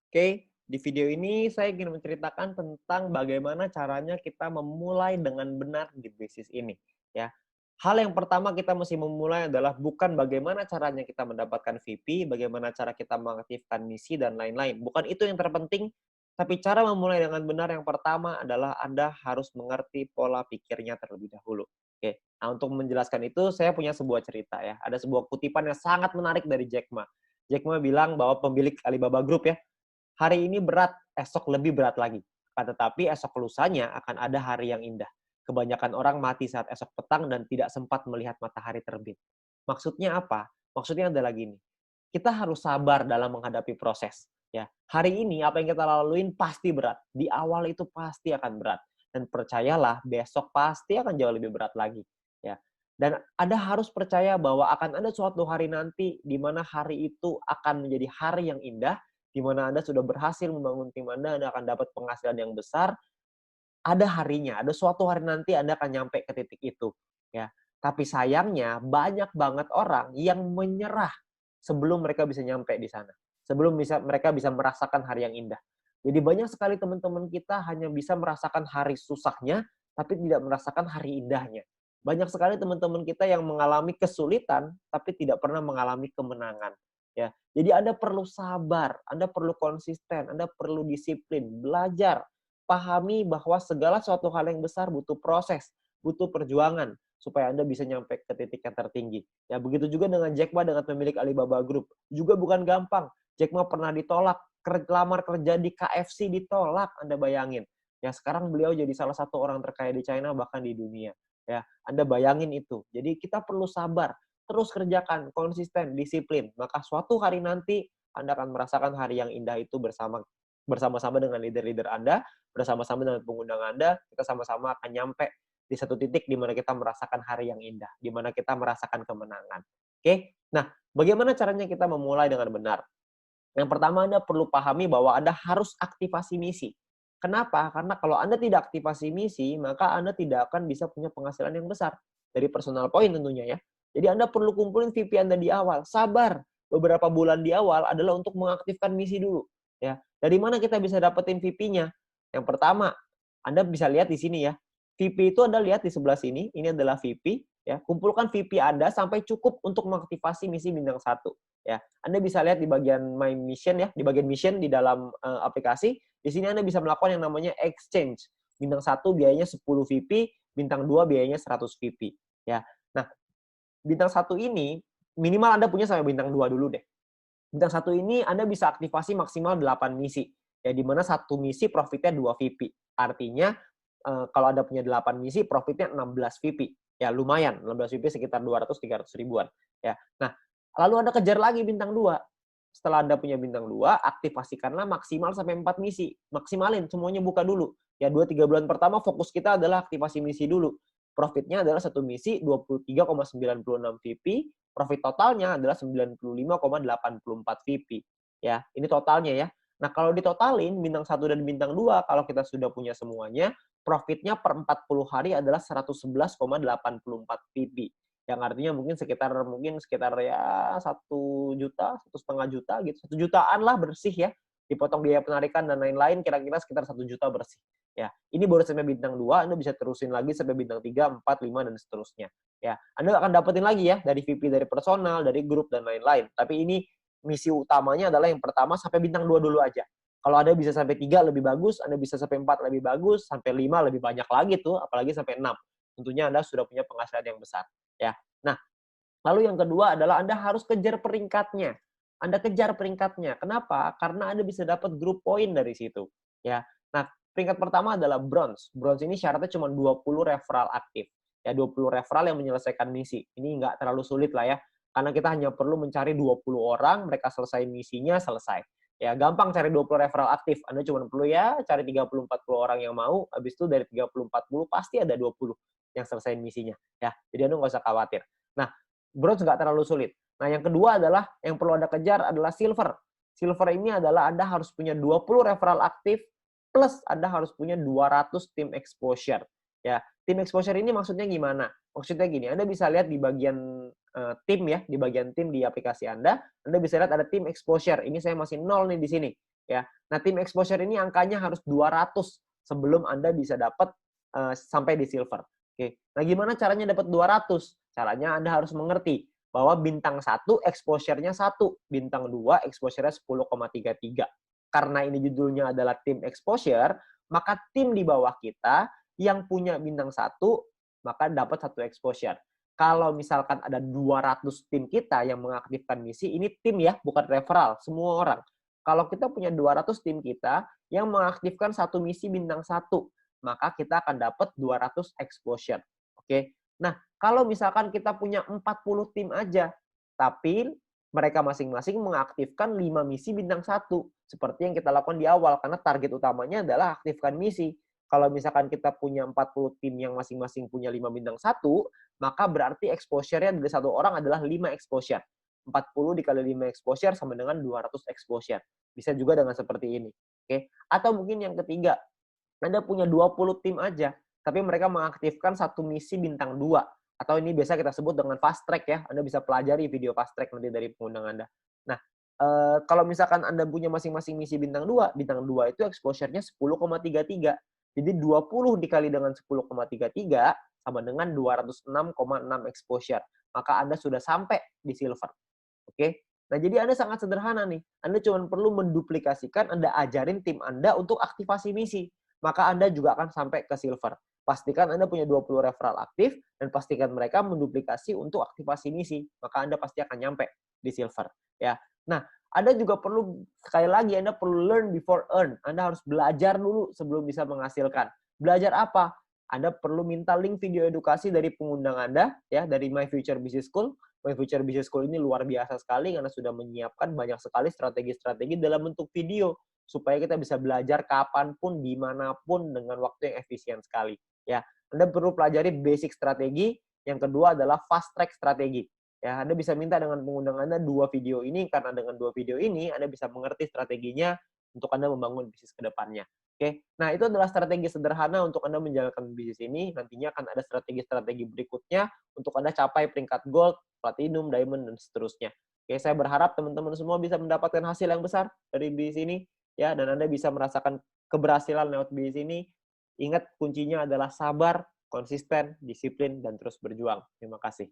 Oke, di video ini saya ingin menceritakan tentang bagaimana caranya kita memulai dengan benar di bisnis ini, ya. Hal yang pertama kita mesti memulai adalah bukan bagaimana caranya kita mendapatkan VP, bagaimana cara kita mengaktifkan misi dan lain-lain. Bukan itu yang terpenting, tapi cara memulai dengan benar yang pertama adalah Anda harus mengerti pola pikirnya terlebih dahulu. Oke. Nah, untuk menjelaskan itu saya punya sebuah cerita ya. Ada sebuah kutipan yang sangat menarik dari Jack Ma. Jack Ma bilang bahwa pemilik Alibaba Group ya, hari ini berat, esok lebih berat lagi. Tetapi esok lusanya akan ada hari yang indah. Kebanyakan orang mati saat esok petang dan tidak sempat melihat matahari terbit. Maksudnya apa? Maksudnya adalah gini, kita harus sabar dalam menghadapi proses. Ya, hari ini apa yang kita laluin pasti berat. Di awal itu pasti akan berat. Dan percayalah, besok pasti akan jauh lebih berat lagi. Ya, dan Anda harus percaya bahwa akan ada suatu hari nanti di mana hari itu akan menjadi hari yang indah, di mana Anda sudah berhasil membangun tim Anda akan dapat penghasilan yang besar, ada harinya, ada suatu hari nanti Anda akan nyampe ke titik itu, ya. Tapi sayangnya banyak banget orang yang menyerah sebelum mereka bisa nyampe di sana. Sebelum mereka bisa merasakan hari yang indah. Jadi banyak sekali teman-teman kita hanya bisa merasakan hari susahnya, tapi tidak merasakan hari indahnya. Banyak sekali teman-teman kita yang mengalami kesulitan, tapi tidak pernah mengalami kemenangan. Ya, jadi Anda perlu sabar, Anda perlu konsisten, Anda perlu disiplin, belajar, pahami bahwa segala suatu hal yang besar butuh proses, butuh perjuangan supaya Anda bisa nyampe ke titik yang tertinggi. Ya, begitu juga dengan Jack Ma dengan pemilik Alibaba Group. Juga bukan gampang. Jack Ma pernah ditolak, lamar kerja di KFC ditolak, Anda bayangin. Ya, sekarang beliau jadi salah satu orang terkaya di China bahkan di dunia. Ya, Anda bayangin itu. Jadi kita perlu sabar, terus kerjakan, konsisten, disiplin. Maka suatu hari nanti Anda akan merasakan hari yang indah itu bersama-sama dengan leader-leader Anda, bersama-sama dengan pengundang Anda, kita sama-sama akan nyampe di satu titik di mana kita merasakan hari yang indah, di mana kita merasakan kemenangan. Oke? Nah, bagaimana caranya kita memulai dengan benar? Yang pertama Anda perlu pahami bahwa Anda harus aktivasi misi. Kenapa? Karena kalau Anda tidak aktivasi misi, maka Anda tidak akan bisa punya penghasilan yang besar. Dari personal point tentunya ya. Jadi Anda perlu kumpulin VP Anda di awal. Sabar. Beberapa bulan di awal adalah untuk mengaktifkan misi dulu. Ya. Dari mana kita bisa dapetin VP-nya? Yang pertama, Anda bisa lihat di sini ya. VP itu Anda lihat di sebelah sini, ini adalah VP. Ya. Kumpulkan VP Anda sampai cukup untuk mengaktifasi misi bintang 1. Ya. Anda bisa lihat di bagian My Mission ya, di bagian mission di dalam aplikasi. Di sini Anda bisa melakukan yang namanya exchange. Bintang 1 biayanya 10 VP, bintang 2 biayanya 100 VP. Ya. Nah, bintang 1 ini minimal Anda punya sampai bintang 2 dulu deh. Bintang 1 ini Anda bisa aktivasi maksimal 8 misi. Ya, di mana satu misi profitnya 2 VP. Artinya kalau Anda punya 8 misi profitnya 16 VP. Ya, lumayan. 16 VP sekitar 200-300 ribuan. Ya. Nah, lalu Anda kejar lagi bintang 2. Setelah Anda punya bintang 2, aktivasikanlah maksimal sampai 4 misi. Maksimalin, semuanya buka dulu. Ya, 2-3 bulan pertama fokus kita adalah aktivasi misi dulu. Profitnya adalah satu misi 23,96 VP, profit totalnya adalah 95,84 VP. Ya, ini totalnya ya. Nah, kalau ditotalin bintang 1 dan bintang 2, kalau kita sudah punya semuanya, profitnya per 40 hari adalah 111,84 VP. Yang artinya mungkin sekitar ya 1 juta, 1,5 juta gitu. 1 jutaan lah bersih ya. Dipotong biaya penarikan dan lain-lain kira-kira sekitar 1 juta bersih. Ya, ini baru sampai bintang 2, Anda bisa terusin lagi sampai bintang 3, 4, 5 dan seterusnya. Ya, Anda akan dapetin lagi ya dari VP dari personal, dari grup dan lain-lain. Tapi ini misi utamanya adalah yang pertama sampai bintang 2 dulu aja. Kalau Anda bisa sampai 3 lebih bagus, Anda bisa sampai 4 lebih bagus, sampai 5 lebih banyak lagi tuh, apalagi sampai 6. Tentunya Anda sudah punya penghasilan yang besar, ya. Nah, lalu yang kedua adalah Anda harus kejar peringkatnya. Anda kejar peringkatnya. Kenapa? Karena Anda bisa dapat grup poin dari situ, ya. Nah, peringkat pertama adalah bronze. Bronze ini syaratnya cuma 20 referral aktif. Ya, 20 referral yang menyelesaikan misi. Ini nggak terlalu sulit lah ya. Karena kita hanya perlu mencari 20 orang, mereka selesai misinya, selesai. Ya, gampang cari 20 referral aktif. Anda cuma perlu ya cari 30-40 orang yang mau, habis itu dari 30-40 pasti ada 20 yang selesai misinya. Ya, jadi Anda nggak usah khawatir. Nah, bronze nggak terlalu sulit. Nah, yang kedua adalah, yang perlu Anda kejar adalah silver. Silver ini adalah Anda harus punya 20 referral aktif, plus Anda harus punya 200 tim exposure. Ya, tim exposure ini maksudnya gimana? Maksudnya gini, Anda bisa lihat di bagian tim ya, di bagian tim di aplikasi Anda bisa lihat ada tim exposure. Ini saya masih 0 nih di sini. ya. Nah, tim exposure ini angkanya harus 200 sebelum Anda bisa dapat sampai di silver. Oke. Nah, gimana caranya dapat 200? Caranya Anda harus mengerti bahwa bintang 1 exposure-nya 1, bintang 2 exposure-nya 10,33. Karena ini judulnya adalah tim exposure, maka tim di bawah kita yang punya bintang 1 maka dapat 1 exposure. Kalau misalkan ada 200 tim kita yang mengaktifkan misi, ini tim ya, bukan referral, semua orang. Kalau kita punya 200 tim kita yang mengaktifkan satu misi bintang 1, maka kita akan dapat 200 exposure. Oke. Nah, kalau misalkan kita punya 40 tim aja, tapi mereka masing-masing mengaktifkan 5 misi bintang 1, seperti yang kita lakukan di awal, karena target utamanya adalah aktifkan misi. Kalau misalkan kita punya 40 tim yang masing-masing punya 5 bintang 1, maka berarti exposure-nya dari satu orang adalah 5 exposure. 40 dikali 5 exposure sama dengan 200 exposure. Bisa juga dengan seperti ini. Oke. Atau mungkin yang ketiga, Anda punya 20 tim aja, tapi mereka mengaktifkan satu misi bintang 2. Atau ini biasa kita sebut dengan fast track ya. Anda bisa pelajari video fast track nanti dari pengundang Anda. Nah, kalau misalkan Anda punya masing-masing misi bintang 2 itu exposure-nya 10,33. Jadi 20 dikali dengan 10,33 sama dengan 206,6 exposure. Maka Anda sudah sampai di silver. Oke? Nah, jadi Anda sangat sederhana nih. Anda cuma perlu menduplikasikan, Anda ajarin tim Anda untuk aktivasi misi. Maka Anda juga akan sampai ke silver. Pastikan Anda punya 20 referral aktif, dan pastikan mereka menduplikasi untuk aktivasi misi. Maka Anda pasti akan nyampe di silver. Ya. Nah, Anda juga perlu, sekali lagi, Anda perlu learn before earn. Anda harus belajar dulu sebelum bisa menghasilkan. Belajar apa? Anda perlu minta link video edukasi dari pengundang Anda, ya, dari My Future Business School. My Future Business School ini luar biasa sekali karena sudah menyiapkan banyak sekali strategi-strategi dalam bentuk video supaya kita bisa belajar kapanpun, dimanapun dengan waktu yang efisien sekali. Ya, Anda perlu pelajari basic strategi. Yang kedua adalah fast track strategi. Ya, Anda bisa minta dengan pengundang Anda 2 video ini karena dengan 2 video ini Anda bisa mengerti strateginya untuk Anda membangun bisnis ke depannya. Oke. Nah, itu adalah strategi sederhana untuk Anda menjalankan bisnis ini. Nantinya akan ada strategi-strategi berikutnya untuk Anda capai peringkat gold, platinum, diamond, dan seterusnya. Oke, saya berharap teman-teman semua bisa mendapatkan hasil yang besar dari bisnis ini, ya, dan Anda bisa merasakan keberhasilan lewat bisnis ini. Ingat, kuncinya adalah sabar, konsisten, disiplin, dan terus berjuang. Terima kasih.